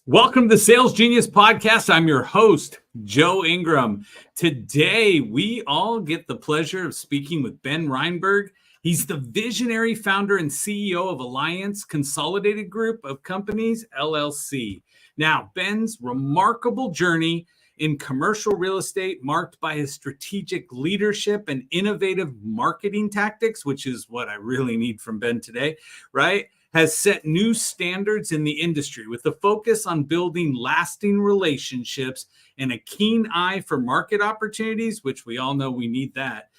Welcome to the Sales Genius Podcast. I'm your host, Joe Ingram. Today, we all get the pleasure of speaking with Ben Reinberg. He's the visionary founder and CEO of Alliance Consolidated Group of Companies, LLC. Now, Ben's remarkable journey in commercial real estate, marked by his strategic leadership and innovative marketing tactics, which is what I really need from Ben today, right? Has set new standards in the industry with a focus on building lasting relationships and a keen eye for market opportunities, which we all know we need that.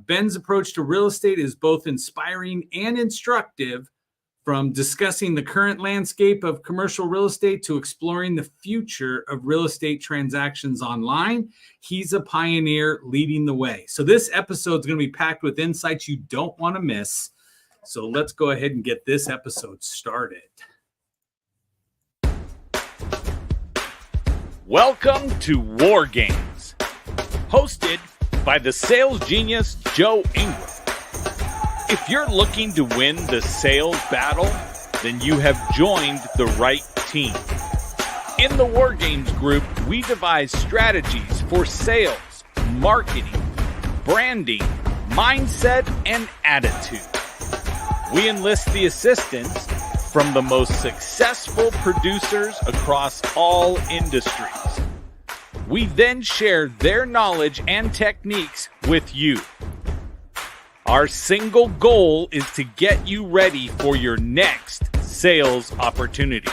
Ben's approach to real estate is both inspiring and instructive, from discussing the current landscape of commercial real estate to exploring the future of real estate transactions online. He's a pioneer leading the way. So this episode is going to be packed with insights you don't want to miss. So let's go ahead and get this episode started. Welcome to War Games, hosted by the sales genius Joe Ingram. If you're looking to win the sales battle, then you have joined the right team. In the War Games group, we devise strategies for sales, marketing, branding, mindset, and attitude. We enlist the assistance from the most successful producers across all industries. We then share their knowledge and techniques with you. Our single goal is to get you ready for your next sales opportunity.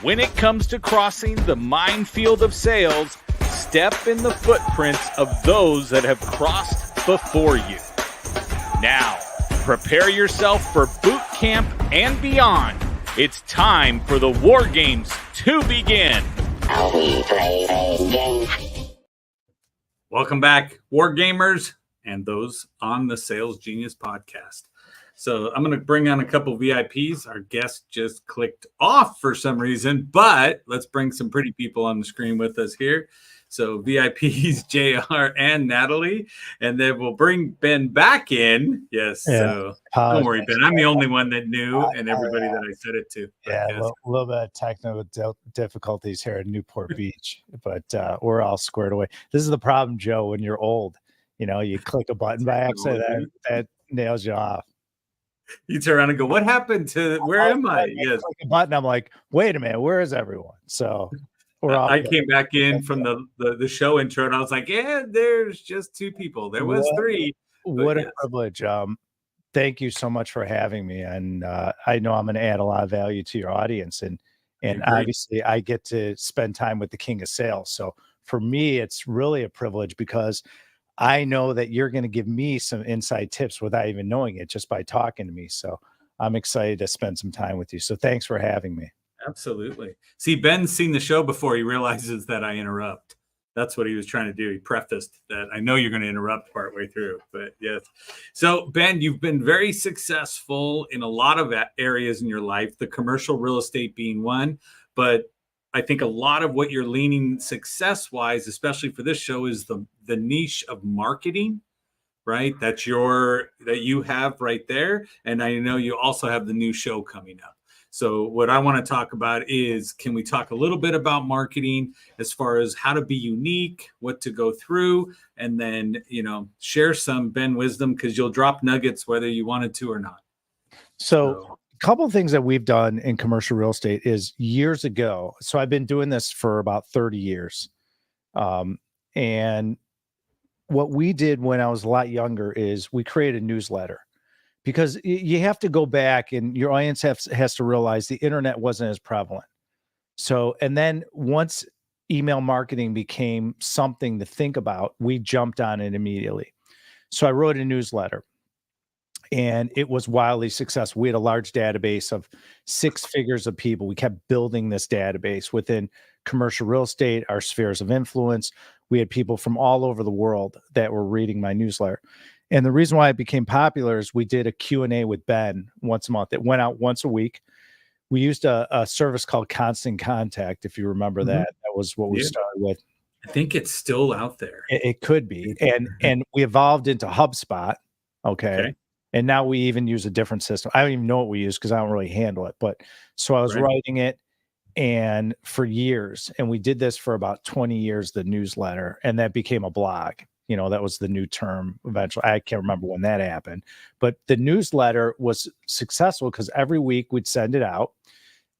When it comes to crossing the minefield of sales, step in the footprints of those that have crossed before you. Now, prepare yourself for boot camp and beyond. It's time for the War Games to begin. We play a game. Welcome back, War Gamers, and those on the Sales Genius Podcast. So I'm going to bring on a couple VIPs. Our guest just clicked off for some reason, but let's bring some pretty people on the screen with us here. So VIPs, JR and Natalie, and then we'll bring Ben back in. Yes. Yeah. So don't worry, Ben. I'm the only one that knew, and everybody that I said it to. Yeah, a little bit of technical difficulties here in Newport Beach, but we're all squared away. This is the problem, Joe, when you're old. You know, you click a button by accident, that nails you off. You turn around and go, what happened to, where am I? Yes. Click a button, I'm like, wait a minute, where is everyone? So I came back in from the show intro, and I was like, yeah, there's just two people. There was three. What a privilege. Thank you so much for having me. And I know I'm going to add a lot of value to your audience. And obviously, I get to spend time with the king of sales. So for me, it's really a privilege because I know that you're going to give me some inside tips without even knowing it, just by talking to me. So I'm excited to spend some time with you. So thanks for having me. Absolutely. See, Ben's seen the show before. He realizes that I interrupt. That's what he was trying to do. He prefaced that I know you're going to interrupt partway through, but yes. So Ben, you've been very successful in a lot of areas in your life, the commercial real estate being one, but I think a lot of what you're leaning success-wise, especially for this show, is the niche of marketing, right? That you have right there. And I know you also have the new show coming up. So what I want to talk about is, can we talk a little bit about marketing as far as how to be unique, what to go through, and then, share some Ben wisdom, because you'll drop nuggets whether you wanted to or not. So a couple of things that we've done in commercial real estate is years ago. So I've been doing this for about 30 years. And what we did when I was a lot younger is we created a newsletter. Because you have to go back, and your audience has to realize the internet wasn't as prevalent. So, and then once email marketing became something to think about, we jumped on it immediately. So I wrote a newsletter, and it was wildly successful. We had a large database of 6 figures of people. We kept building this database within commercial real estate, our spheres of influence. We had people from all over the world that were reading my newsletter. And the reason why it became popular is we did a Q&A with Ben once a month. It went out once a week. We used a service called Constant Contact, if you remember that. That was what we started with. I think it's still out there. It could be. And we evolved into HubSpot. Okay. And now we even use a different system. I don't even know what we use because I don't really handle it. But so I was writing it and for years, and we did this for about 20 years, the newsletter, and that became a blog. That was the new term eventually. I can't remember when that happened, but the newsletter was successful because every week we'd send it out,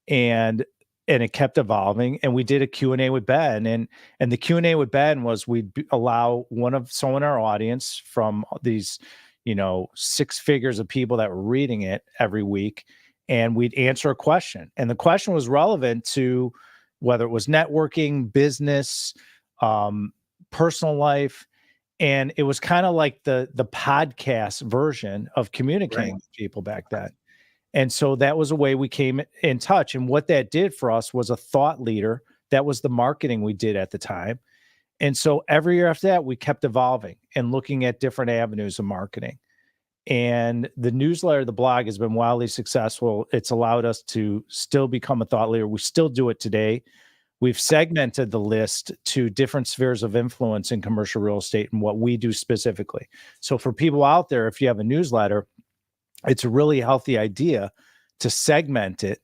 and it kept evolving. And we did a Q&A with Ben, and the Q&A with Ben was we'd allow someone in our audience from these, 6 figures of people that were reading it every week, and we'd answer a question. And the question was relevant to whether it was networking, business, personal life. And it was kind of like the podcast version of communicating with people back then. And so that was a way we came in touch. And what that did for us was a thought leader. That was the marketing we did at the time. And so every year after that, we kept evolving and looking at different avenues of marketing. And the newsletter, the blog has been wildly successful. It's allowed us to still become a thought leader. We still do it today. We've segmented the list to different spheres of influence in commercial real estate and what we do specifically. So for people out there, if you have a newsletter, it's a really healthy idea to segment it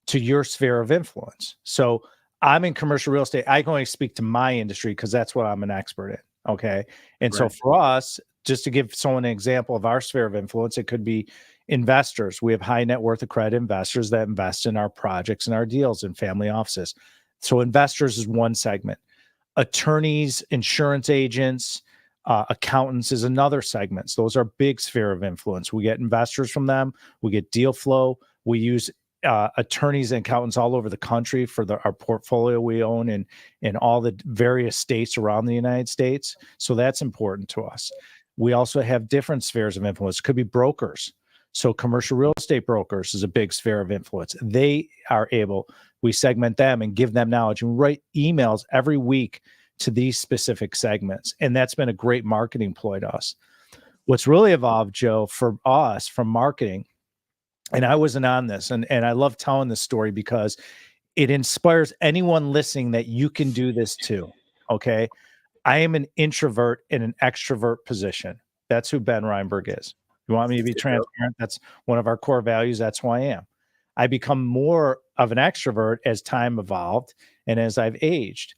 to your sphere of influence. So I'm in commercial real estate. I can only speak to my industry because that's what I'm an expert in. Okay. And so for us, just to give someone an example of our sphere of influence, it could be investors. We have high net worth accredited investors that invest in our projects and our deals in family offices. So investors is one segment. Attorneys, insurance agents, accountants is another segment. So those are big sphere of influence. We get investors from them. We get deal flow. We use attorneys and accountants all over the country for our portfolio we own in all the various states around the United States. So that's important to us. We also have different spheres of influence. It could be brokers. So commercial real estate brokers is a big sphere of influence. We segment them and give them knowledge and write emails every week to these specific segments. And that's been a great marketing ploy to us. What's really evolved, Joe, for us from marketing, and I wasn't on this, and I love telling this story because it inspires anyone listening that you can do this too. Okay. I am an introvert in an extrovert position. That's who Ben Reinberg is. You want me to be transparent? That's one of our core values. That's who I am. I become more of an extrovert as time evolved and as I've aged.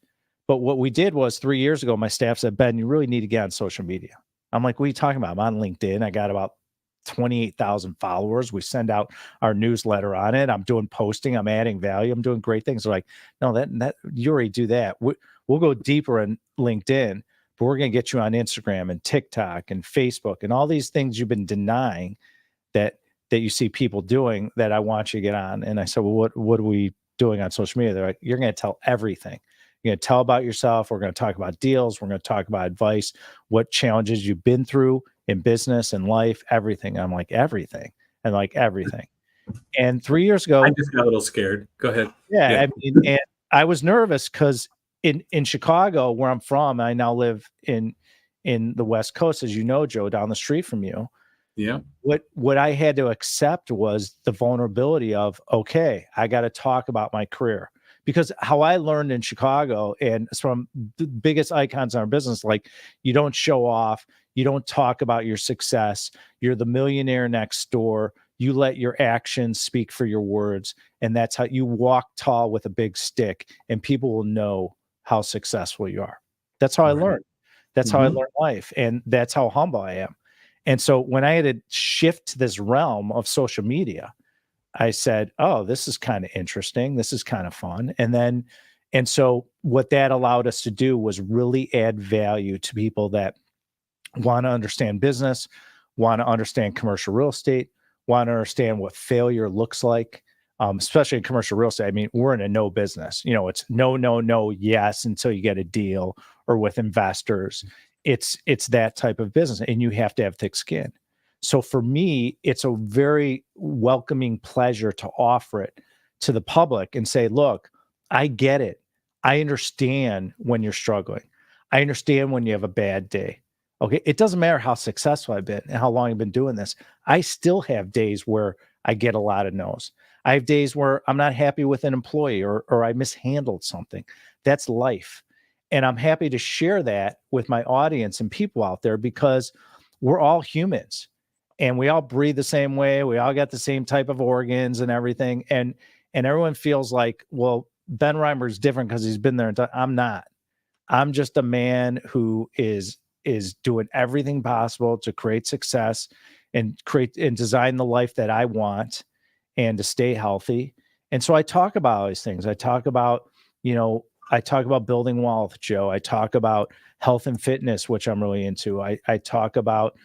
But what we did was 3 years ago, my staff said, Ben, you really need to get on social media. I'm like, what are you talking about? I'm on LinkedIn. I got about 28,000 followers. We send out our newsletter on it. I'm doing posting. I'm adding value. I'm doing great things. They're like, no, that you already do that. We'll go deeper in LinkedIn, but we're going to get you on Instagram and TikTok and Facebook and all these things you've been denying that you see people doing that I want you to get on. And I said, well, what are we doing on social media? They're like, you're going to tell everything. You're going to tell about yourself. We're going to talk about deals. We're going to talk about advice, what challenges you've been through in business and life, everything. I'm like, everything. And like everything. And 3 years ago, I just got a little scared. Go ahead. Yeah. I mean, and I was nervous because in Chicago, where I'm from, I now live in the West Coast, as you know, Joe, down the street from you. Yeah. What I had to accept was the vulnerability of, okay, I got to talk about my career. Because how I learned in Chicago, and it's from the biggest icons in our business, like you don't show off, you don't talk about your success, you're the millionaire next door, you let your actions speak for your words, and that's how you walk tall with a big stick, and people will know how successful you are. That's how I learned. That's how I learned life, and that's how humble I am. And so when I had to shift to this realm of social media, I said, oh, this is kind of interesting. This is kind of fun. And so what that allowed us to do was really add value to people that want to understand business, want to understand commercial real estate, want to understand what failure looks like, especially in commercial real estate. I mean, we're in a no business. It's no, yes, until you get a deal, or with investors. It's that type of business, and you have to have thick skin. So for me, it's a very welcoming pleasure to offer it to the public and say, look, I get it. I understand when you're struggling. I understand when you have a bad day. Okay. It doesn't matter how successful I've been and how long I've been doing this. I still have days where I get a lot of no's. I have days where I'm not happy with an employee or I mishandled something. That's life. And I'm happy to share that with my audience and people out there because we're all humans. and we all breathe the same way. We all got the same type of organs and everything. And everyone feels like, well, Ben Reinberg's different because he's been there. And I'm not. I'm just a man who is doing everything possible to create success and create and design the life that I want and to stay healthy. And so I talk about all these things. I talk about building wealth, Joe. I talk about health and fitness, which I'm really into. I talk about,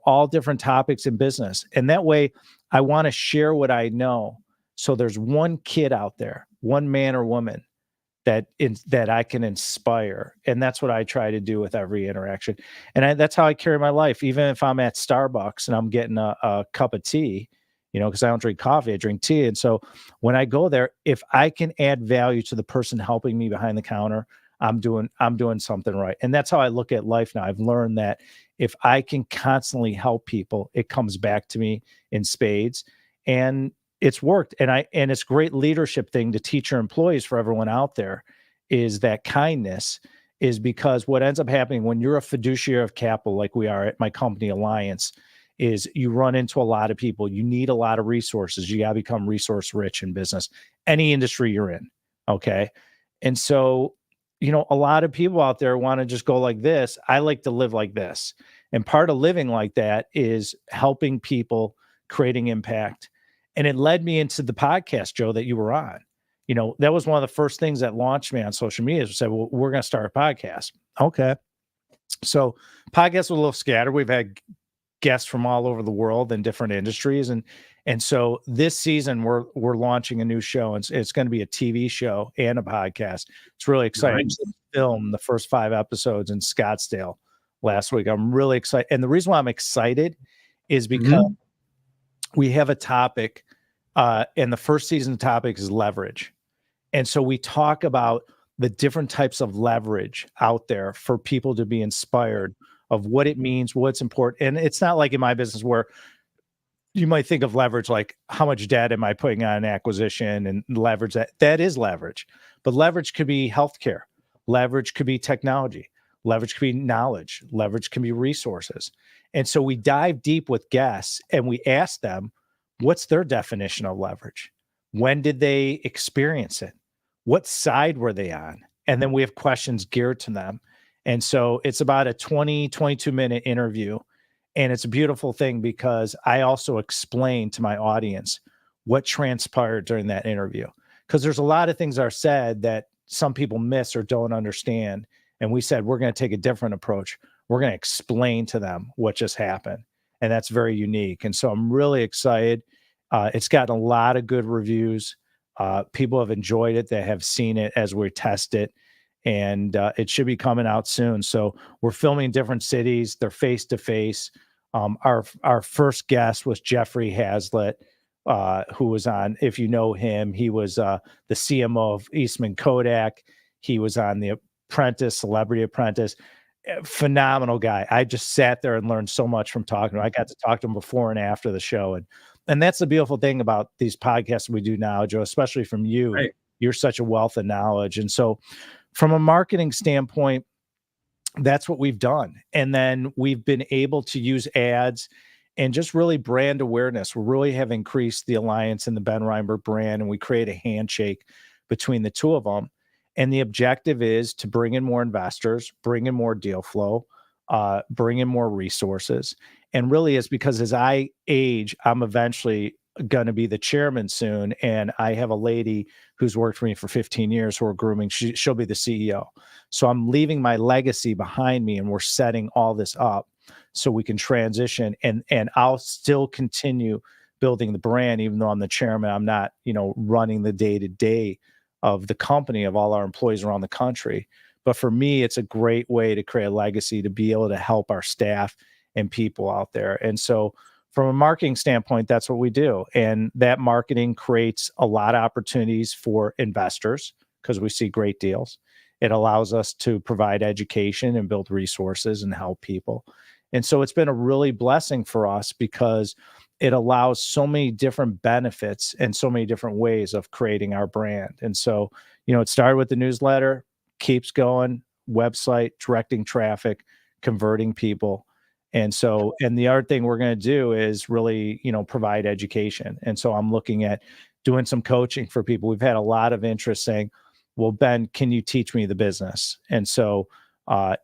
all different topics in business. And that way I want to share what I know. So there's one kid out there, one man or woman that I can inspire. And that's what I try to do with every interaction. And that's how I carry my life. Even if I'm at Starbucks and I'm getting a cup of tea, because I don't drink coffee, I drink tea. And so when I go there, if I can add value to the person helping me behind the counter, I'm doing something right. And that's how I look at life now. I've learned that if I can constantly help people, it comes back to me in spades. And it's worked. And it's a great leadership thing to teach your employees, for everyone out there, is that kindness is because what ends up happening when you're a fiduciary of capital, like we are at my company Alliance, is you run into a lot of people. You need a lot of resources. You got to become resource rich in business, any industry you're in. Okay. And so, a lot of people out there want to just go like this. I like to live like this. And part of living like that is helping people, creating impact. And it led me into the podcast, Joe, that you were on. That was one of the first things that launched me on social media. Is we said, well, we're going to start a podcast. Okay. So podcasts were a little scattered. We've had guests from all over the world in different industries. And so this season we're launching a new show. And it's going to be a TV show and a podcast. It's really exciting. Nice. I filmed the first 5 episodes in Scottsdale last week. I'm really excited. And the reason why I'm excited is because we have a topic, and the first season topic is leverage. And so we talk about the different types of leverage out there for people to be inspired of what it means, what's important. And it's not like in my business where you might think of leverage like how much debt am I putting on an acquisition, and leverage that is leverage. But leverage could be healthcare, leverage could be technology, leverage could be knowledge, leverage can be resources. And so we dive deep with guests and we ask them, what's their definition of leverage? When did they experience it? What side were they on? And then we have questions geared to them. And so it's about a 22 minute interview. And it's a beautiful thing because I also explain to my audience what transpired during that interview. Because there's a lot of things that are said that some people miss or don't understand. And we said, we're going to take a different approach. We're going to explain to them what just happened. And that's very unique. And so I'm really excited. It's gotten a lot of good reviews. People have enjoyed it. They have seen it as we test it. And it should be coming out soon. So we're filming in different cities. They're face to face. Our first guest was Jeffrey Hazlitt, who was on, if you know him, he was the CMO of Eastman Kodak. He was on The Apprentice, Celebrity Apprentice. Phenomenal guy. I just sat there and learned so much from talking to him. I got to talk to him before and after the show. And that's the beautiful thing about these podcasts we do now, Joe, especially from you. Right. You're such a wealth of knowledge. And so from a marketing standpoint, that's what we've done. And then we've been able to use ads and just really brand awareness. We really have increased the Alliance and the Ben Reinberg brand, and we create a handshake between the two of them. And the objective is to bring in more investors, bring in more deal flow, bring in more resources. And really is because as I age, I'm eventually going to be the chairman soon. And I have a lady who's worked for me for 15 years who we're grooming. She'll be the CEO. So I'm leaving my legacy behind me, and we're setting all this up so we can transition. And I'll still continue building the brand, even though I'm the chairman. I'm not, running the day-to-day of the company, of all our employees around the country. But for me, it's a great way to create a legacy, to be able to help our staff and people out there. And so from a marketing standpoint, that's what we do. And that marketing creates a lot of opportunities for investors because we see great deals. It allows us to provide education and build resources and help people. And so it's been a really blessing for us because it allows so many different benefits and so many different ways of creating our brand. And so, it started with the newsletter, keeps going, website, directing traffic, converting people. And so, and the other thing we're going to do is really, provide education. And so I'm looking at doing some coaching for people. We've had a lot of interest saying, well, Ben, can you teach me the business? And so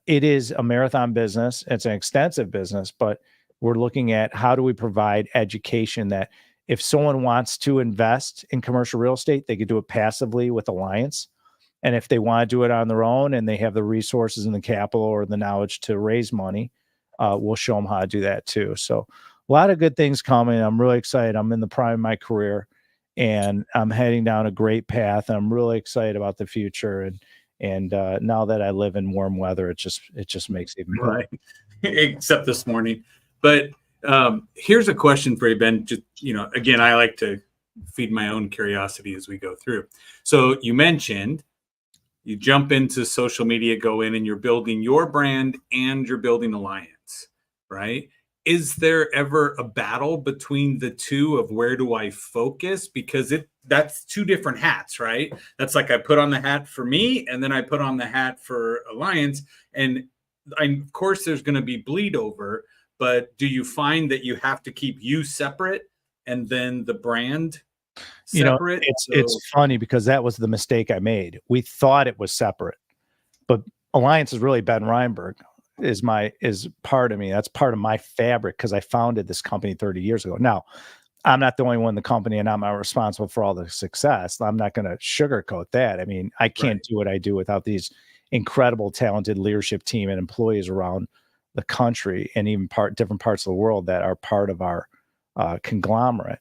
it is a marathon business. It's an extensive business, but we're looking at how do we provide education that if someone wants to invest in commercial real estate, they could do it passively with Alliance. And if they want to do it on their own and they have the resources and the capital or the knowledge to raise money, we'll show them how to do that too. So a lot of good things coming. I'm really excited. I'm in the prime of my career and I'm heading down a great path. I'm really excited about the future. And now that I live in warm weather, it just makes it even better. Right. Except this morning. But here's a question for you, Ben. Just, again, I like to feed my own curiosity as we go through. So you mentioned you jump into social media, go in and you're building your brand and you're building Alliance, right? Is there ever a battle between the two of where do I focus? Because that's two different hats, right? That's like I put on the hat for me and then I put on the hat for Alliance. And of course there's going to be bleed over, but do you find that you have to keep you separate and then the brand separate? It's funny because that was the mistake I made. We thought it was separate, but Alliance is really Ben Reinberg is part of me. That's part of my fabric because I founded this company 30 years ago. Now, I'm not the only one in the company and I'm not responsible for all the success. I'm not going to sugarcoat that. I mean, I can't do what I do without these incredible, talented leadership team and employees around the country and even different parts of the world that are part of our conglomerate.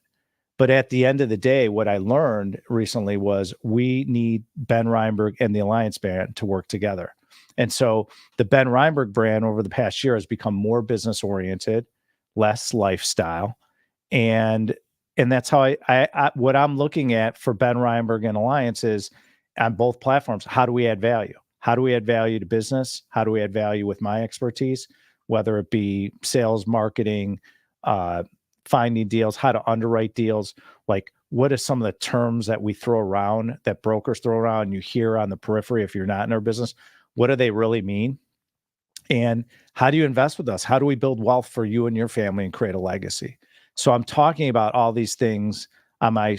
But at the end of the day, what I learned recently was we need Ben Reinberg and the Alliance brand to work together. And so the Ben Reinberg brand over the past year has become more business oriented, less lifestyle. And that's how I what I'm looking at for Ben Reinberg and Alliance is on both platforms. How do we add value? How do we add value to business? How do we add value with my expertise, whether it be sales, marketing, finding deals, how to underwrite deals, like what are some of the terms that we throw around that brokers throw around you hear on the periphery if you're not in our business, what do they really mean? And how do you invest with us? How do we build wealth for you and your family and create a legacy? So I'm talking about all these things on my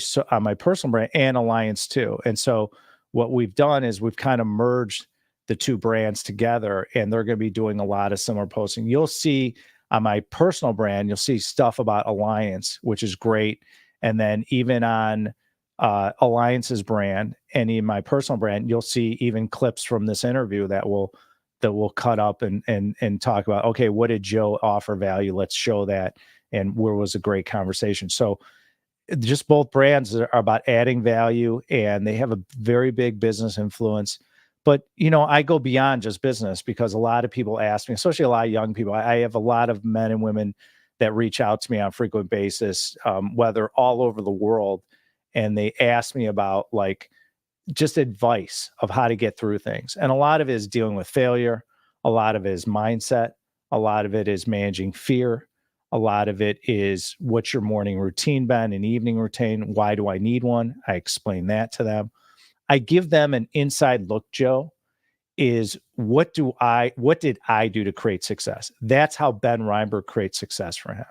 personal brand and Alliance too. And so what we've done is we've kind of merged the two brands together and they're going to be doing a lot of similar posting. You'll see on my personal brand, you'll see stuff about Alliance, which is great. And then even on Alliance's brand and in my personal brand, you'll see even clips from this interview that will cut up and talk about, okay, what did Joe offer value? Let's show that. And where was a great conversation. So just both brands are about adding value and they have a very big business influence. But, I go beyond just business because a lot of people ask me, especially a lot of young people. I have a lot of men and women that reach out to me on a frequent basis, whether all over the world. And they ask me about like just advice of how to get through things. And a lot of it is dealing with failure. A lot of it is mindset. A lot of it is managing fear. A lot of it is what's your morning routine, Ben, and evening routine? Why do I need one? I explain that to them. I give them an inside look, Joe, is what did I do to create success? That's how Ben Reinberg creates success for him.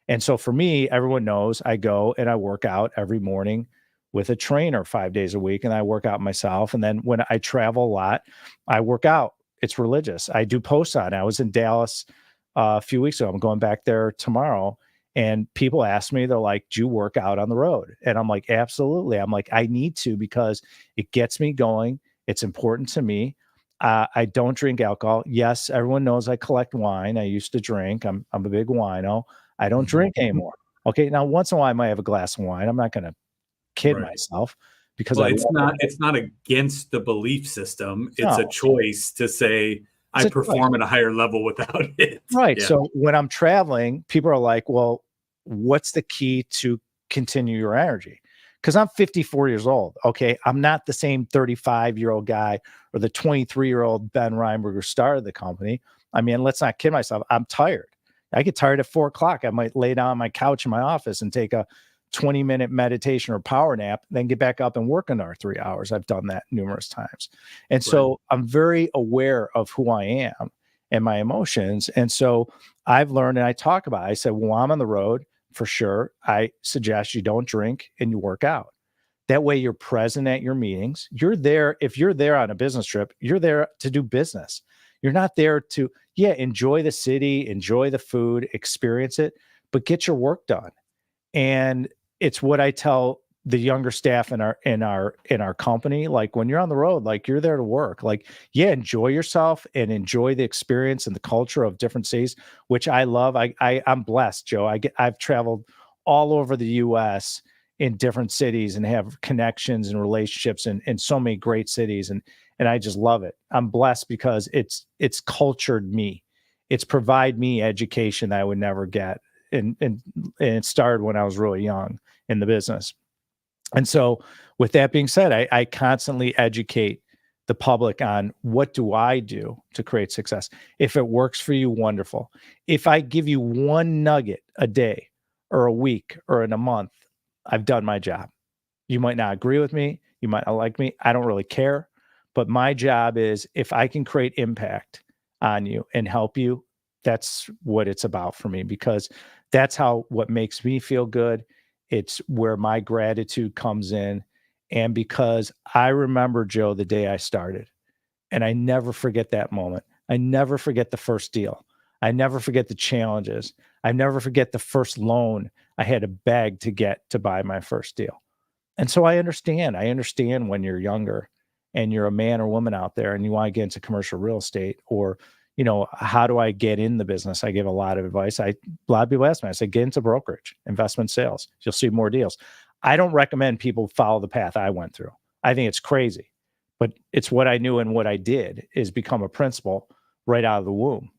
And so for me, everyone knows I go and I work out every morning with a trainer 5 days a week and I work out myself. And then when I travel a lot, I work out. It's religious. I do posts on it. I was in Dallas a few weeks ago. I'm going back there tomorrow. And people ask me, they're like, do you work out on the road? And I'm like, absolutely. I'm like, I need to because it gets me going. It's important to me. I don't drink alcohol. Yes, everyone knows I collect wine. I used to drink. I'm a big wino. I don't drink anymore. Okay. Now, once in a while, I might have a glass of wine. I'm not going to kid myself because it's not against the belief system. It's a choice to say, I perform at a higher level without it. Right. Yeah. So when I'm traveling, people are like, well, what's the key to continue your energy? Because I'm 54 years old. Okay. I'm not the same 35-year-old guy or the 23-year-old Ben Reinberg who started the company. I mean, let's not kid myself. I'm tired. I get tired at 4:00. I might lay down on my couch in my office and take a 20-minute meditation or power nap, then get back up and work another 3 hours. I've done that numerous times. And so I'm very aware of who I am. and my emotions. And so I've learned, and I talk about it. I said, well, I'm on the road for sure. I suggest you don't drink and you work out. That way you're present at your meetings. You're there. If you're there on a business trip, you're there to do business. You're not there to, enjoy the city, enjoy the food, experience it, but get your work done. And it's what I tell the younger staff in our company. Like, when you're on the road, like, you're there to work. Like, enjoy yourself and enjoy the experience and the culture of different cities, which I love. I'm blessed, Joe. I've traveled all over the US in different cities and have connections and relationships in so many great cities. And I just love it. I'm blessed because it's cultured me. It's provide me education that I would never get. And it started when I was really young in the business. And so with that being said, I constantly educate the public on what do I do to create success. If it works for you, wonderful. If I give you one nugget a day or a week or in a month, I've done my job. You might not agree with me. You might not like me. I don't really care. But my job is, if I can create impact on you and help you, that's what it's about for me, because that's what makes me feel good. It's where my gratitude comes in. And because I remember, Joe, the day I started, and I never forget that moment. I never forget the first deal. I never forget the challenges. I never forget the first loan I had to beg to get to buy my first deal. And so I understand when you're younger and you're a man or woman out there and you want to get into commercial real estate, or, how do I get in the business? I give a lot of advice. A lot of people ask me, I say, get into brokerage, investment sales. You'll see more deals. I don't recommend people follow the path I went through. I think it's crazy, but it's what I knew, and what I did is become a principal right out of the womb.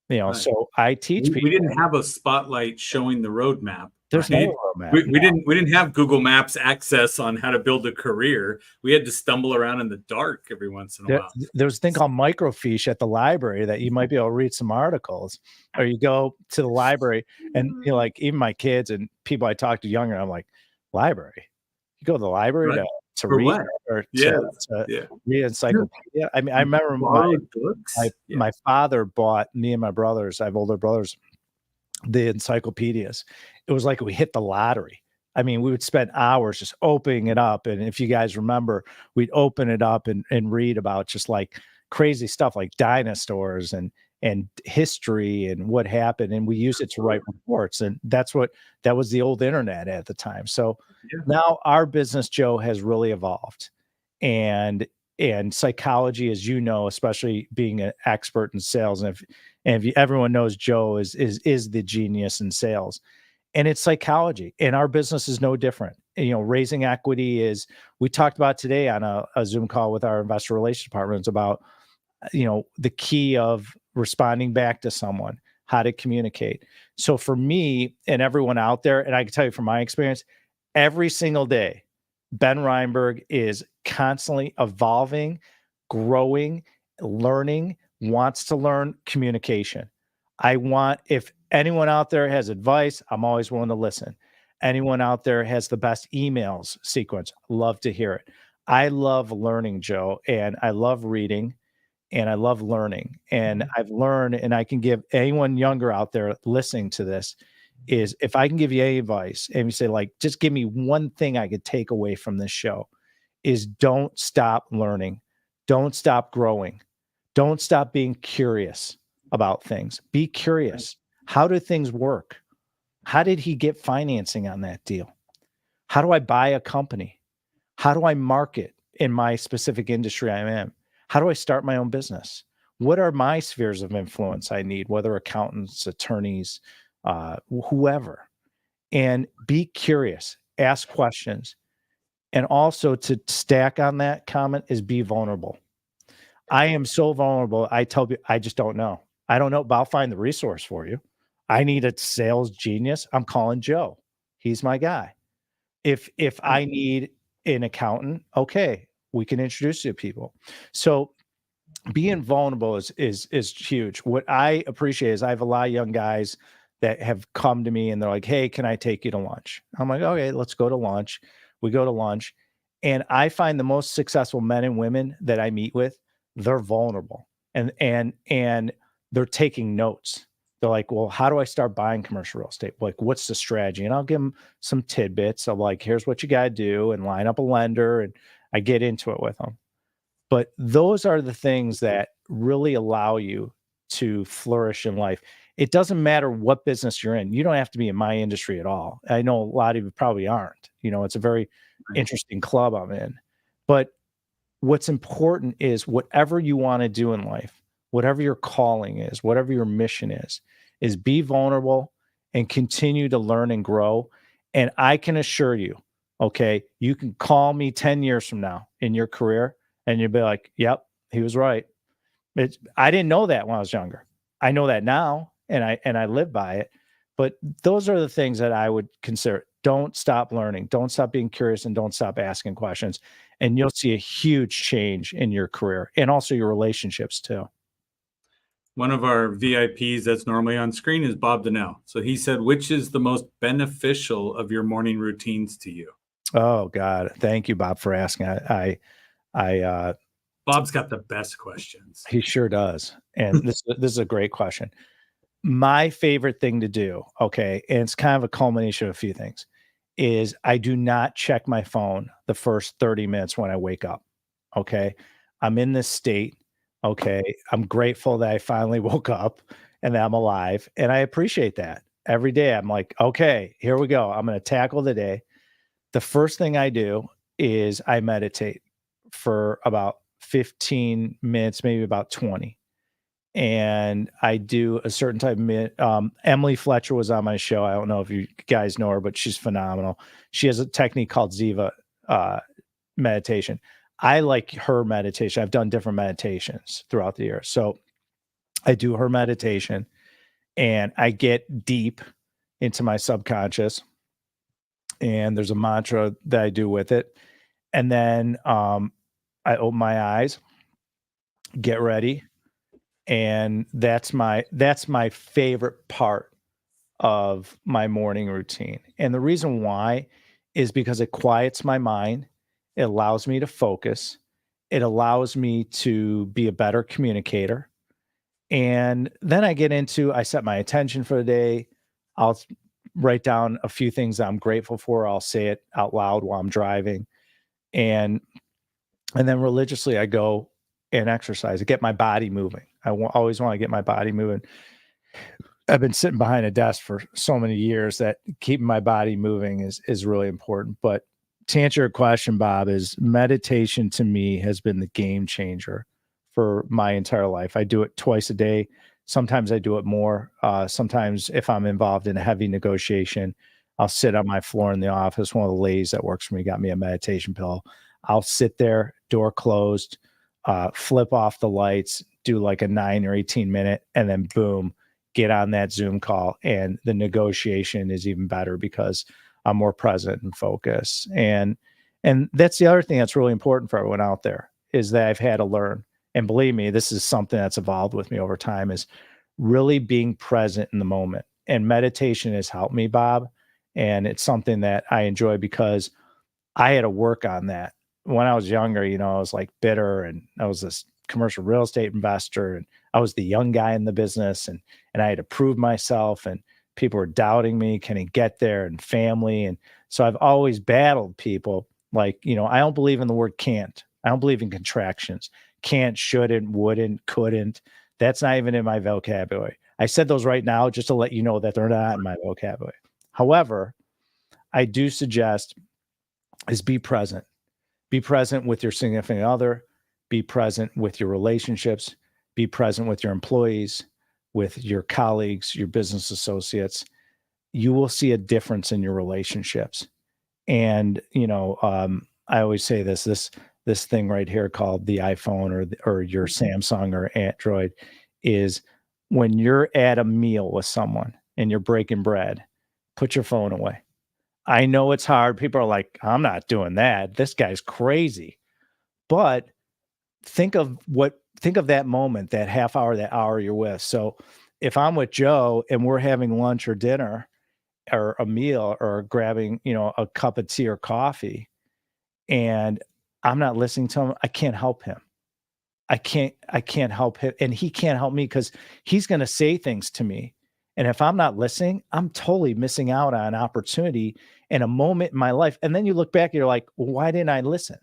Right. So I teach people. We didn't have a spotlight showing the roadmap. There's right? no roadmap. We didn't have Google Maps access on how to build a career. We had to stumble around in the dark every once in a while. There's a thing called microfiche at the library that you might be able to read some articles, or you go to the library and like, even my kids and people I talk to younger, I'm like, library? You go to the library Right. to For read what? or to read encyclopedia? I mean, I remember my father bought me and my brothers. I have older brothers, the encyclopedias. It was like we hit the lottery. I mean, we would spend hours just opening it up. And if you guys remember, we'd open it up and read about just like crazy stuff like dinosaurs and history and what happened. And we use it to write reports. And that was the old internet at the time. So now our business, Joe, has really evolved. And psychology, as you know, especially being an expert in sales. And if everyone knows Joe is the genius in sales, and it's psychology, and our business is no different. Raising equity is, we talked about today on a Zoom call with our investor relations department about, the key of responding back to someone, how to communicate. So for me and everyone out there, and I can tell you from my experience, every single day, Ben Reinberg is constantly evolving, growing, learning, wants to learn communication. If anyone out there has advice, I'm always willing to listen. Anyone out there has the best emails sequence, love to hear it. I love learning, Joe, and I love reading, and I love learning. And I've learned, and I can give anyone younger out there listening to this, is if I can give you any advice and you say, like, just give me one thing I could take away from this show, is don't stop learning. Don't stop growing. Don't stop being curious about things. Be curious. How do things work? How did he get financing on that deal? How do I buy a company? How do I market in my specific industry I'm in? How do I start my own business? What are my spheres of influence I need, whether accountants, attorneys, whoever? And be curious, ask questions. And also, to stack on that comment, is be vulnerable. I am so vulnerable. I tell you, I just don't know. I don't know, but I'll find the resource for you. I need a sales genius. I'm calling Joe. He's my guy. If I need an accountant, okay, we can introduce you to people. So being vulnerable is huge. What I appreciate is I have a lot of young guys that have come to me and they're like, hey, can I take you to lunch? I'm like, okay, let's go to lunch. We go to lunch. And I find the most successful men and women that I meet with, they're vulnerable. And they're taking notes. They're like, well, how do I start buying commercial real estate? Like, what's the strategy? And I'll give them some tidbits of like, here's what you got to do, and line up a lender. And I get into it with them. But those are the things that really allow you to flourish in life. It doesn't matter what business you're in. You don't have to be in my industry at all. I know a lot of you probably aren't. It's a very interesting club I'm in. But what's important is whatever you want to do in life, whatever your calling is, whatever your mission is be vulnerable and continue to learn and grow. And I can assure you, okay, you can call me 10 years from now in your career and you'll be like, yep, he was right. I didn't know that when I was younger. I know that now, and I live by it. But those are the things that I would consider. Don't stop learning. Don't stop being curious, and don't stop asking questions. And you'll see a huge change in your career and also your relationships too. One of our VIPs that's normally on screen is Bob Donnell. So he said, which is the most beneficial of your morning routines to you? Oh God. Thank you, Bob, for asking. Bob's got the best questions. He sure does. And this is a great question. My favorite thing to do, okay, and it's kind of a culmination of a few things, is I do not check my phone the first 30 minutes when I wake up. Okay. I'm in this state. Okay. I'm grateful that I finally woke up and that I'm alive. And I appreciate that. Every day I'm like, okay, here we go. I'm going to tackle the day. The first thing I do is I meditate for about 15 minutes, maybe about 20. And I do a certain type of Emily Fletcher was on my show. I don't know if you guys know her, but she's phenomenal. She has a technique called Ziva meditation. I like her meditation. I've done different meditations throughout the year. So I do her meditation and I get deep into my subconscious. And there's a mantra that I do with it. And then I open my eyes, get ready. And that's my favorite part of my morning routine. And the reason why is because it quiets my mind. It allows me to focus. It allows me to be a better communicator. And then I set my intention for the day. I'll write down a few things that I'm grateful for. I'll say it out loud while I'm driving. And then religiously I go and exercise. I get my body moving. I always want to get my body moving. I've been sitting behind a desk for so many years that keeping my body moving is really important. But to answer your question, Bob, is meditation to me has been the game changer for my entire life. I do it twice a day. Sometimes I do it more. Sometimes if I'm involved in a heavy negotiation, I'll sit on my floor in the office. One of the ladies that works for me got me a meditation pillow. I'll sit there, door closed, flip off the lights, do like a 9 or 18 minute, and then boom, get on that Zoom call. And the negotiation is even better because I'm more present and focused. And that's the other thing that's really important for everyone out there is that I've had to learn. And believe me, this is something that's evolved with me over time, is really being present in the moment. And meditation has helped me, Bob. And it's something that I enjoy because I had to work on that. When I was younger, I was like bitter, and I was this commercial real estate investor, and I was the young guy in the business, and I had to prove myself, and people were doubting me, can he get there, and family. And so I've always battled people like, I don't believe in the word can't. I don't believe in contractions. Can't, shouldn't, wouldn't, couldn't. That's not even in my vocabulary. I said those right now just to let you know that they're not in my vocabulary. However, I do suggest is be present. Be present with your significant other. Be present with your relationships. Be present with your employees, with your colleagues, your business associates. You will see a difference in your relationships. And, I always say this thing right here called the iPhone or your Samsung or Android is when you're at a meal with someone and you're breaking bread, put your phone away. I know it's hard. People are like, I'm not doing that. This guy's crazy. But think of that moment, that half hour, that hour you're with. So if I'm with Joe and we're having lunch or dinner or a meal or grabbing, a cup of tea or coffee, and I'm not listening to him, I can't help him. I can't help him, and he can't help me because he's going to say things to me. And if I'm not listening, I'm totally missing out on an opportunity and a moment in my life. And then you look back and you're like, well, why didn't I listen?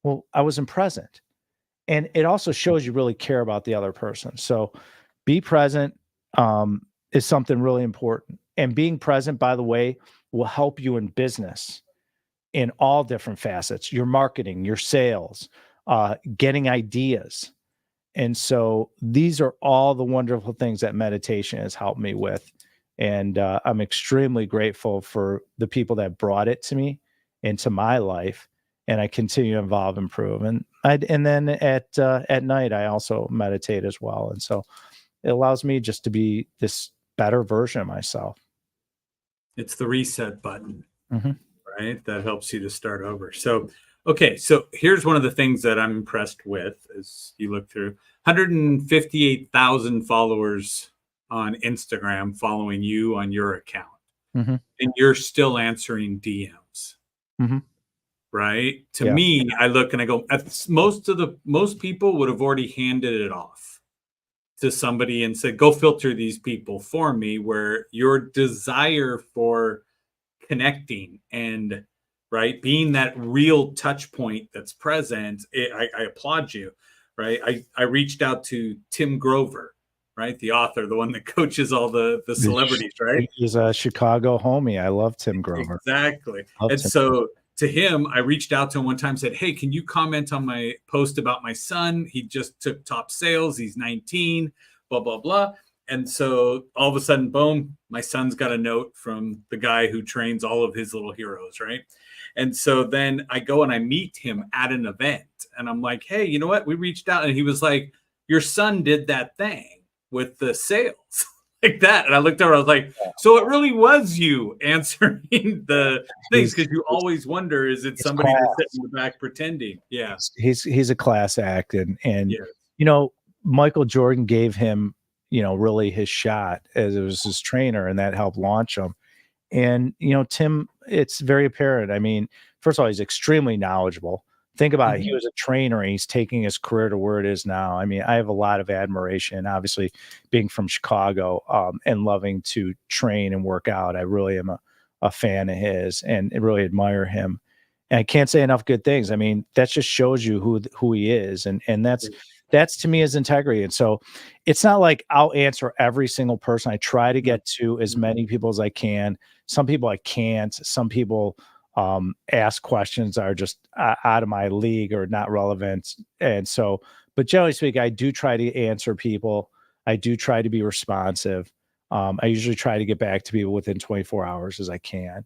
Well, I wasn't present. And it also shows you really care about the other person. So be present is something really important. And being present, by the way, will help you in business in all different facets, your marketing, your sales, getting ideas. And so these are all the wonderful things that meditation has helped me with. And I'm extremely grateful for the people that brought it to me into my life. And I continue to evolve, improve. And then at night, I also meditate as well. And so it allows me just to be this better version of myself. It's the reset button, Mm-hmm. right? That helps you to start over. So, okay. So here's one of the things that I'm impressed with as you look through 158,000 followers on Instagram following you on your account. Mm-hmm. And you're still answering DMs. Mm-hmm. Right? To Yeah. me, I look and I go, most people would have already handed it off to somebody and said, go filter these people for me, where your desire for connecting and right being that real touch point that's present, I applaud you. Right. I reached out to Tim Grover, right? The author, the one that coaches all the celebrities, right? He's a Chicago homie. I love Tim Grover. Exactly. Love And Tim. so to him, I reached out to him one time, said, hey, can you comment on my post about my son? He just took top sales. He's 19, blah, blah, blah. And so all of a sudden, boom, my son's got a note from the guy who trains all of his little heroes, right? And so then I go and I meet him at an event. And I'm like, hey, you know what? We reached out. And he was like, your son did that thing with the sales. Like that. And I looked over, I was like, so it really was you answering the things, because you always wonder, is it somebody that's sitting in the back pretending? Yeah. He's a class act. And Yeah. you know, Michael Jordan gave him, you know, really his shot as it was his trainer, and that helped launch him. And, you know, Tim, it's very apparent. I mean, first of all, he's extremely knowledgeable. Think about it. He was a trainer and he's taking his career to where it is now. I mean, I have a lot of admiration, obviously being from Chicago, and loving to train and work out. I really am a fan of his and really admire him. And I can't say enough good things. I mean, that just shows you who he is. And that's to me is integrity. And so it's not like I'll answer every single person. I try to get to as many people as I can. Some people I can't. Some people ask questions that are just out of my league or not relevant. And so, but generally speaking, I do try to answer people. I do try to be responsive. I usually try to get back to people within 24 hours as I can.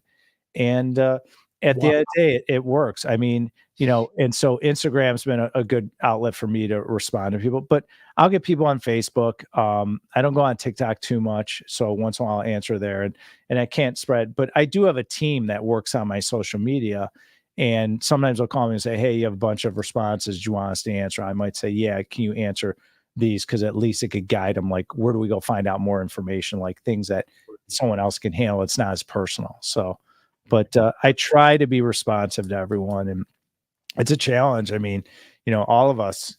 And at the end of the day, it works. I mean, you know, and so Instagram's been a good outlet for me to respond to people, but I'll get people on Facebook. I don't go on TikTok too much. So once in a while I'll answer there, and I can't spread, but I do have a team that works on my social media. And sometimes they'll call me and say, hey, you have a bunch of responses. Do you want us to answer? I might say, yeah, can you answer these? Cause at least it could guide them. Like, where do we go find out more information? Like things that someone else can handle. It's not as personal. So, but I try to be responsive to everyone, and it's a challenge. I mean, you know, all of us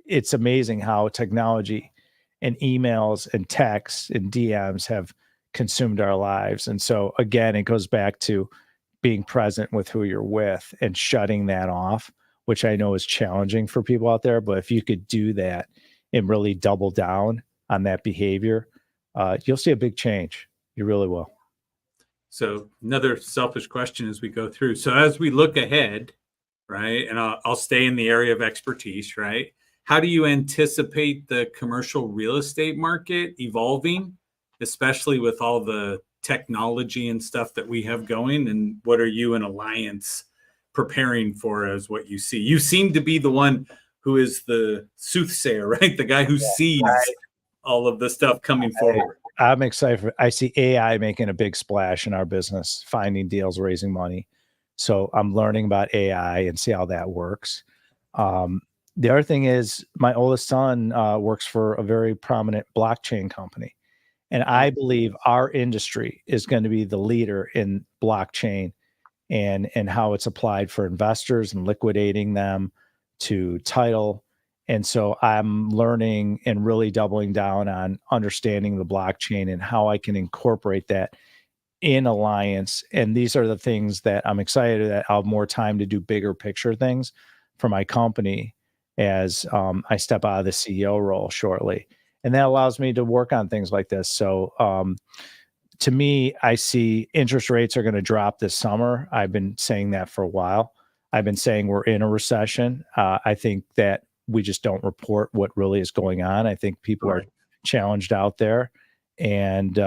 it's amazing how technology and emails and texts and DMs have consumed our lives. And so again, it goes back to being present with who you're with and shutting that off, which I know is challenging for people out there. But if you could do that and really double down on that behavior, you'll see a big change. You really will. So another selfish question as we go through. So as we look ahead, right, and I'll stay in the area of expertise, right? How do you anticipate the commercial real estate market evolving, especially with all the technology and stuff that we have going? And what are you and Alliance preparing for as what you see? You seem to be the one who is the soothsayer, right? The guy who sees all of the stuff coming forward. I'm excited. I see AI making a big splash in our business, finding deals, raising money. So I'm learning about AI and see how that works. The other thing is my oldest son works for a very prominent blockchain company. And I believe our industry is going to be the leader in blockchain and how it's applied for investors and liquidating them, to title And so I'm learning and really doubling down on understanding the blockchain and how I can incorporate that in Alliance. And these are the things that I'm excited that I'll have more time to do bigger picture things for my company as I step out of the CEO role shortly. And that allows me to work on things like this. So to me, I see interest rates are going to drop this summer. I've been saying that for a while. I've been saying we're in a recession. I think that we just don't report what really is going on. I think people are challenged out there. And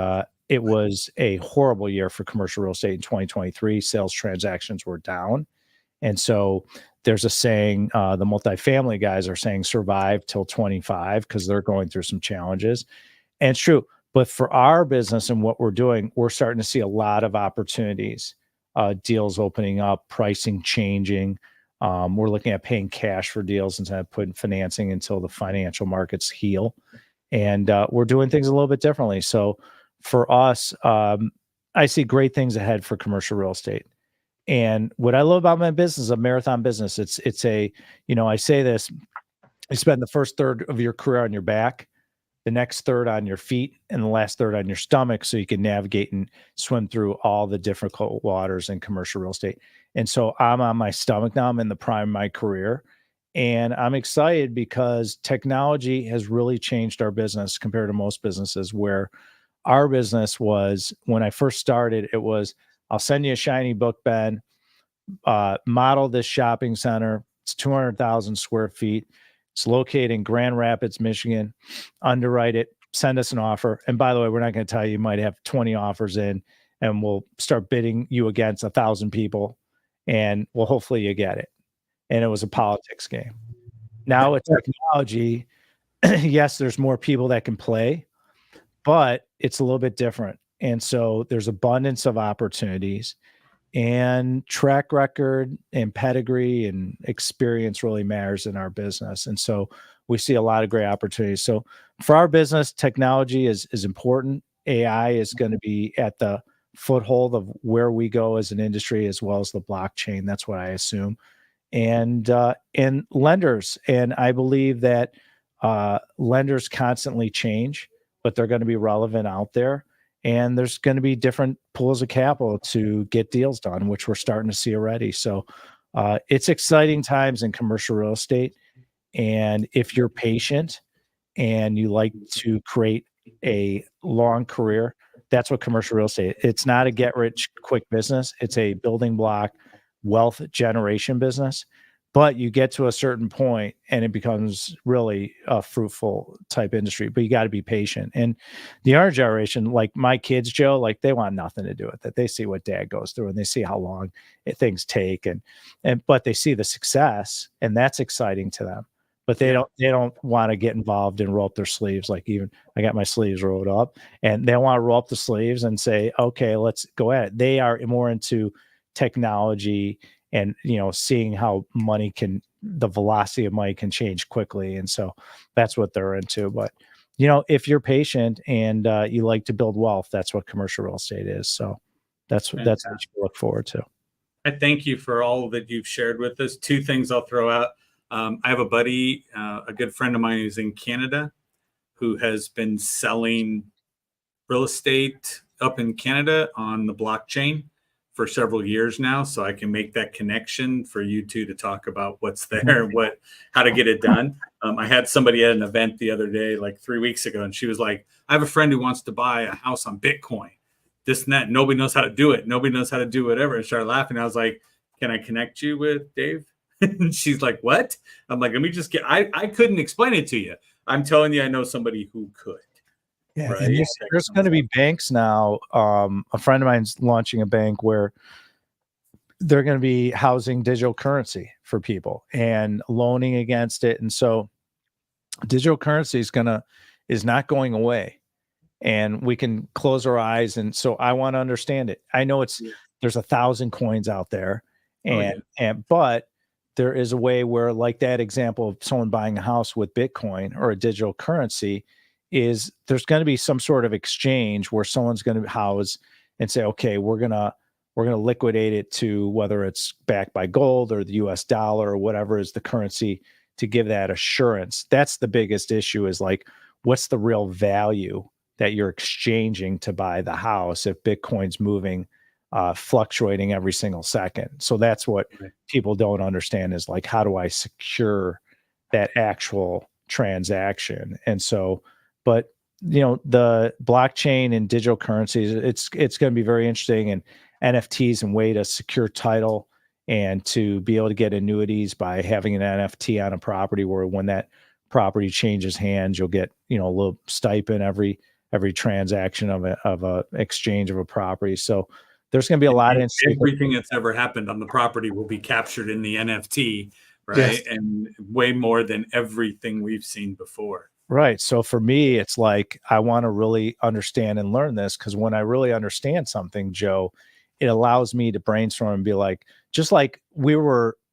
it was a horrible year for commercial real estate in 2023. Sales transactions were down. And so there's a saying, the multifamily guys are saying survive till 25 because they're going through some challenges. And it's true. But for our business and what we're doing, we're starting to see a lot of opportunities, deals opening up, pricing changing. We're looking at paying cash for deals instead of putting financing until the financial markets heal. And we're doing things a little bit differently. So for us, I see great things ahead for commercial real estate. And what I love about my business is a marathon business. It's a, I say this, you spend the first third of your career on your back, the next third on your feet, and the last third on your stomach, so you can navigate and swim through all the difficult waters in commercial real estate. And so I'm on my stomach now. I'm in the prime of my career. And I'm excited because technology has really changed our business compared to most businesses, where our business was, when I first started, it was, I'll send you a shiny book, Ben, model this shopping center. It's 200,000 square feet. It's located in Grand Rapids, Michigan. Underwrite it, send us an offer. And by the way, we're not going to tell you, you might have 20 offers in, and we'll start bidding you against 1,000 people, and well, hopefully you get it. And it was a politics game. Now with technology, yes, there's more people that can play, but it's a little bit different. And so there's abundance of opportunities, and track record and pedigree and experience really matters in our business. And so we see a lot of great opportunities. So for our business, technology is important. AI is going to be at the foothold of where we go as an industry, as well as the blockchain. That's what I assume. And lenders. And I believe that lenders constantly change, but they're going to be relevant out there. And there's going to be different pools of capital to get deals done, which we're starting to see already. So it's exciting times in commercial real estate. And if you're patient and you like to create a long career, that's what commercial real estate. It's not a get rich quick business. It's a building block wealth generation business. But you get to a certain point and it becomes really a fruitful type industry, but you got to be patient. And the younger generation, like my kids, Joe, like they want nothing to do with it. They see what dad goes through and they see how long things take, but they see the success, and that's exciting to them. But they don't want to get involved and roll up their sleeves. Like, even I got my sleeves rolled up, and they want to roll up the sleeves and say, okay, let's go at it. They are more into technology and, seeing how the velocity of money can change quickly. And so that's what they're into. But, if you're patient and you like to build wealth, that's what commercial real estate is. So that's what you look forward to. I thank you for all that you've shared with us. Two things I'll throw out. I have a buddy, a good friend of mine who's in Canada, who has been selling real estate up in Canada on the blockchain for several years now. So I can make that connection for you two to talk about what's there and how to get it done. I had somebody at an event the other day, like 3 weeks ago, and she was like, I have a friend who wants to buy a house on Bitcoin, this and that. Nobody knows how to do it. Nobody knows how to do whatever. And started laughing. I was like, can I connect you with Dave? And she's like, what? I'm like, let me just I couldn't explain it to you. I'm telling you, I know somebody who could. Yeah, right? and there's going to be banks now. A friend of mine's launching a bank where they're going to be housing digital currency for people and loaning against it. And so digital currency is not going away, and we can close our eyes. And so I want to understand it. I know there's 1,000 coins out there, but there is a way where, like that example of someone buying a house with Bitcoin or a digital currency, is there's going to be some sort of exchange where someone's going to house and say, okay, we're going to liquidate it to, whether it's backed by gold or the US dollar or whatever is the currency to give that assurance. That's the biggest issue, is like, what's the real value that you're exchanging to buy the house if Bitcoin's moving, fluctuating every single second? So that's what people don't understand, is like, how do I secure that actual transaction? And so, but the blockchain and digital currencies, it's going to be very interesting, and NFTs and way to secure title and to be able to get annuities by having an NFT on a property, where when that property changes hands, you'll get, a little stipend every transaction of a exchange of a property. So there's going to be a lot of everything that's ever happened on the property will be captured in the NFT, right? Yes. And way more than everything we've seen before. Right. So for me, it's like, I want to really understand and learn this, because when I really understand something, Joe, it allows me to brainstorm and be like, just like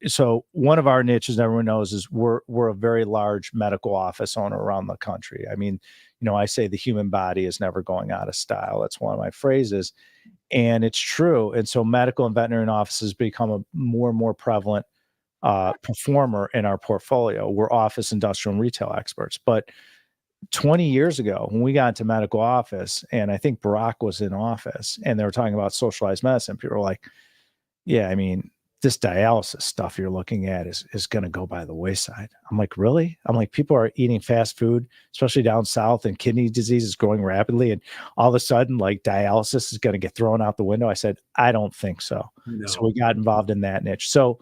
so one of our niches, everyone knows, is we're a very large medical office owner around the country. I mean, I say the human body is never going out of style. That's one of my phrases, and it's true. And so medical and veterinary offices become a more and more prevalent performer in our portfolio. We're office, industrial, and retail experts. But 20 years ago, when we got into medical office, and I think Barack was in office, and they were talking about socialized medicine, people were like, yeah, I mean, this dialysis stuff you're looking at is going to go by the wayside. I'm like, really? I'm like, people are eating fast food, especially down south, and kidney disease is growing rapidly. And all of a sudden, like, dialysis is going to get thrown out the window. I said, I don't think so. No. So we got involved in that niche. So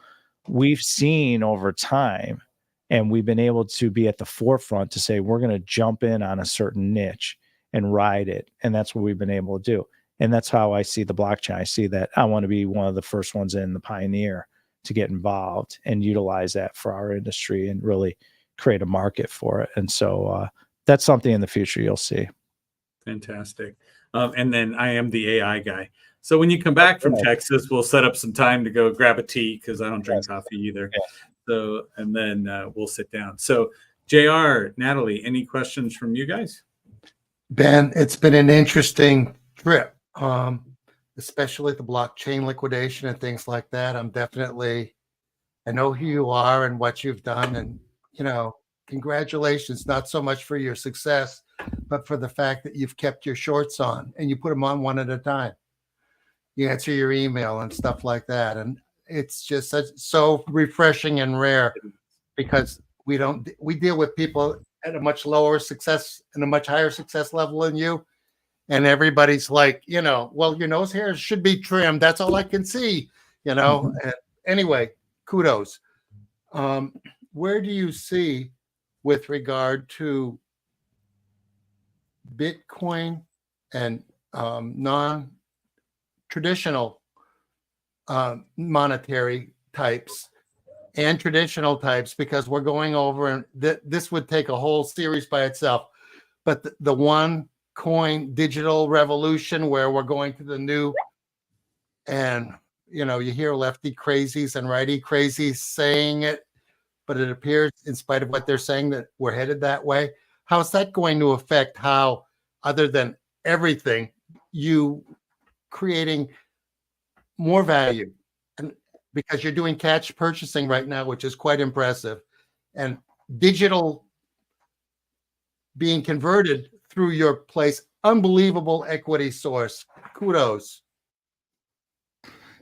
we've seen over time, and we've been able to be at the forefront to say, we're going to jump in on a certain niche and ride it. And that's what we've been able to do. And that's how I see the blockchain. I see that I want to be one of the first ones in, the pioneer, to get involved and utilize that for our industry and really create a market for it. And so that's something in the future you'll see. Fantastic. And then I am the AI guy. So when you come back from Texas, we'll set up some time to go grab a tea, because I don't drink coffee either. Yeah. So, and then we'll sit down. So JR, Natalie, any questions from you guys? Ben, it's been an interesting trip, especially the blockchain liquidation and things like that. I know who you are and what you've done, and, congratulations, not so much for your success, but for the fact that you've kept your shorts on and you put them on one at a time. You answer your email and stuff like that. And it's just so refreshing and rare, because we deal with people at a much lower success and a much higher success level than you. And everybody's like, well, your nose hairs should be trimmed. That's all I can see, And anyway, kudos. Where do you see, with regard to Bitcoin and non-traditional monetary types and traditional types, because we're going over, and this would take a whole series by itself, but the one coin digital revolution, where we're going to the new, and you hear lefty crazies and righty crazies saying it, but it appears, in spite of what they're saying, that we're headed that way. How's that going to affect how, other than everything, you creating more value? And because you're doing cash purchasing right now, which is quite impressive, and digital being converted through your place, unbelievable equity source. Kudos.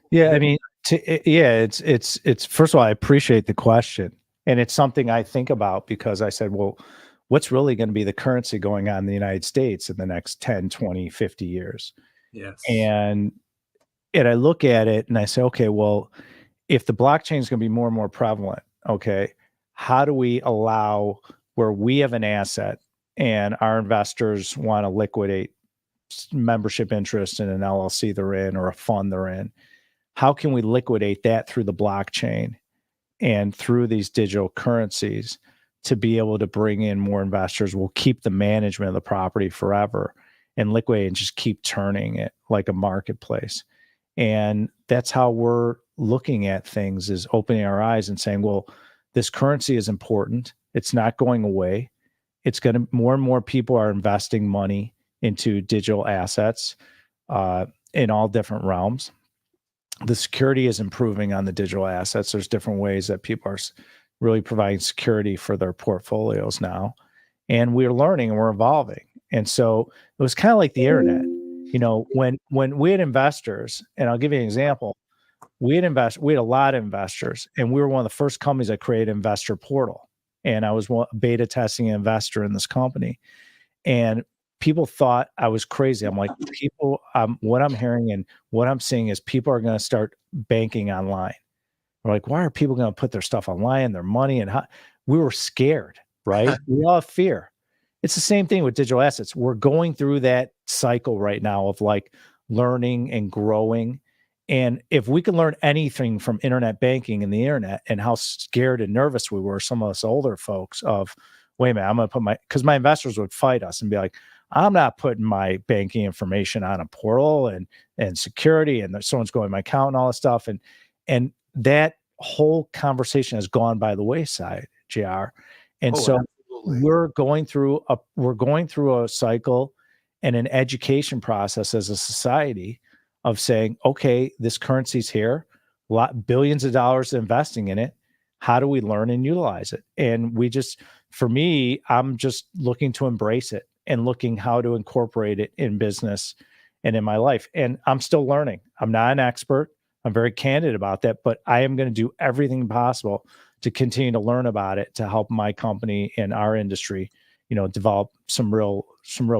Yeah, I mean, it's first of all, I appreciate the question, and it's something I think about, because I said, well, what's really going to be the currency going on in the United States in the next 10, 20, 50 years? Yes. And I look at it and I say, okay, well, if the blockchain is going to be more and more prevalent, okay, how do we allow where we have an asset and our investors want to liquidate membership interest in an LLC they're in, or a fund they're in? How can we liquidate that through the blockchain and through these digital currencies to be able to bring in more investors? We'll keep the management of the property forever and liquidate and just keep turning it like a marketplace. And that's how we're looking at things, is opening our eyes and saying, well, this currency is important. It's not going away. It's going to, more and more people are investing money into digital assets in all different realms. The security is improving on the digital assets. There's different ways that people are really providing security for their portfolios now. And we're learning and we're evolving. And so it was kind of like the internet. When we had investors, and I'll give you an example, we had a lot of investors, and we were one of the first companies that created Investor Portal. And I was beta testing an investor in this company. And people thought I was crazy. I'm like, what I'm hearing and what I'm seeing is people are going to start banking online. We're like, why are people going to put their stuff online, their money, and how? We were scared, right? We all have fear. It's the same thing with digital assets. We're going through that cycle right now of like learning and growing. And if we can learn anything from internet banking and the internet and how scared and nervous we were, some of us older folks, of, wait a minute, I'm going to put because my investors would fight us and be like, I'm not putting my banking information on a portal and security, and someone's going to my account and all this stuff. And that whole conversation has gone by the wayside, JR. And so absolutely. we're going through a cycle and an education process as a society of saying, okay, this currency's here, billions of dollars investing in it. How do we learn and utilize it? And for me, I'm just looking to embrace it and looking how to incorporate it in business and in my life. And I'm still learning. I'm not an expert. I'm very candid about that, but I am going to do everything possible to continue to learn about it to help my company and our industry, develop some real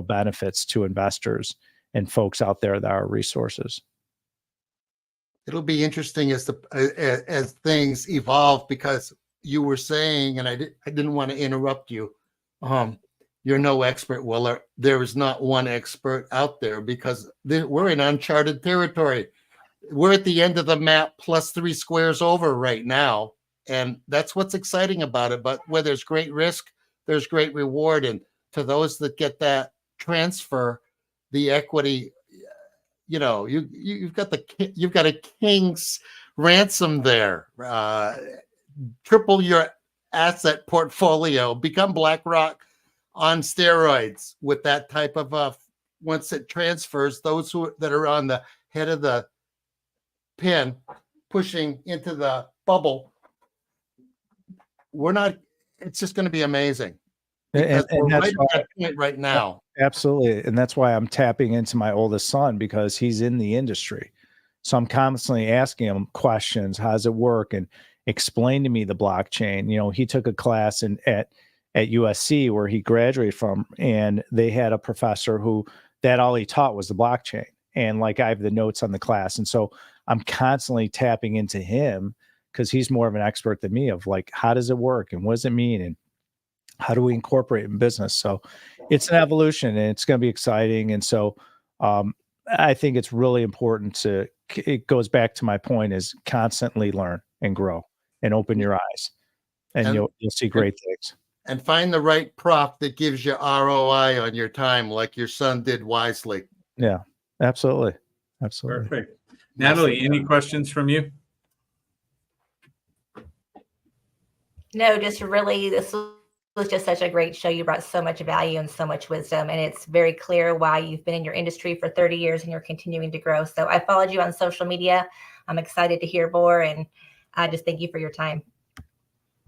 benefits to investors and folks out there that are resources. It'll be interesting as things evolve, because you were saying, and I didn't want to interrupt you. You're no expert. Well, there is not one expert out there, because we're in uncharted territory. We're at the end of the map plus 3 squares over right now. And that's what's exciting about it. But where there's great risk, there's great reward. And to those that get that transfer, the equity, you've got a king's ransom there. Triple your asset portfolio, become BlackRock on steroids with that type of once it transfers, those that are on the head of the pin pushing into the bubble, it's just going to be amazing. And that's right at that point right now. Absolutely. And that's why I'm tapping into my oldest son, because he's in the industry. So I'm constantly asking him questions. How does it work? And explain to me the blockchain. He took a class at USC where he graduated from, and they had a professor who all he taught was the blockchain. And like I have the notes on the class. And so I'm constantly tapping into him because he's more of an expert than me of like, how does it work? And what does it mean? And how do we incorporate it in business? So it's an evolution, and it's going to be exciting. And so I think it's really important it goes back to my point, is constantly learn and grow and open your eyes, and you'll see great things. And find the right prop that gives you ROI on your time, like your son did wisely. Yeah, absolutely. Absolutely. Perfect. Natalie, any questions from you? No, just really, this was just such a great show. You brought so much value and so much wisdom, and it's very clear why you've been in your industry for 30 years and you're continuing to grow. So I followed you on social media. I'm excited to hear more, and I just thank you for your time.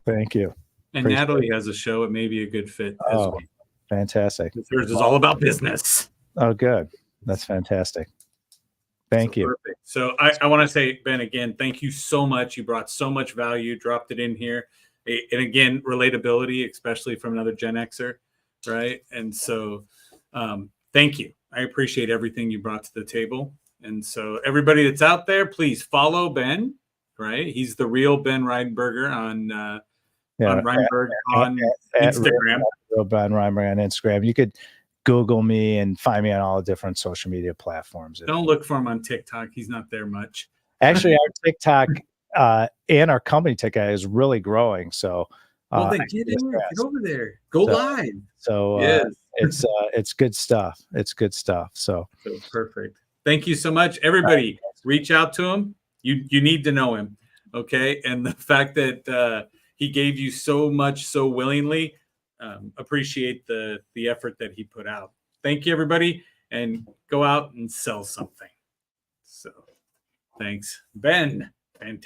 Thank you. And Natalie has a show. It may be a good fit as well. Fantastic. Hers is all about business. Oh, good. That's fantastic. Thank you. Perfect. So I want to say, Ben, again, thank you so much. You brought so much value, dropped it in here. And again, relatability, especially from another Gen Xer, right? And so thank you. I appreciate everything you brought to the table. And so everybody that's out there, please follow Ben, right? He's the real Ben Reinberger on Reinberg on Instagram. Ben Reinberg on Instagram. You could Google me and find me on all the different social media platforms. Don't look for him on TikTok. He's not there much. Actually, our TikTok and our company TikTok is really growing. So, well, then get over there. Go live. So, it's good stuff. It's good stuff. So perfect. Thank you so much, everybody. Reach out to him. You need to know him, okay? And the fact that he gave you so much so willingly, appreciate the effort that he put out. Thank you, everybody, and go out and sell something. So, thanks, Ben. Fantastic.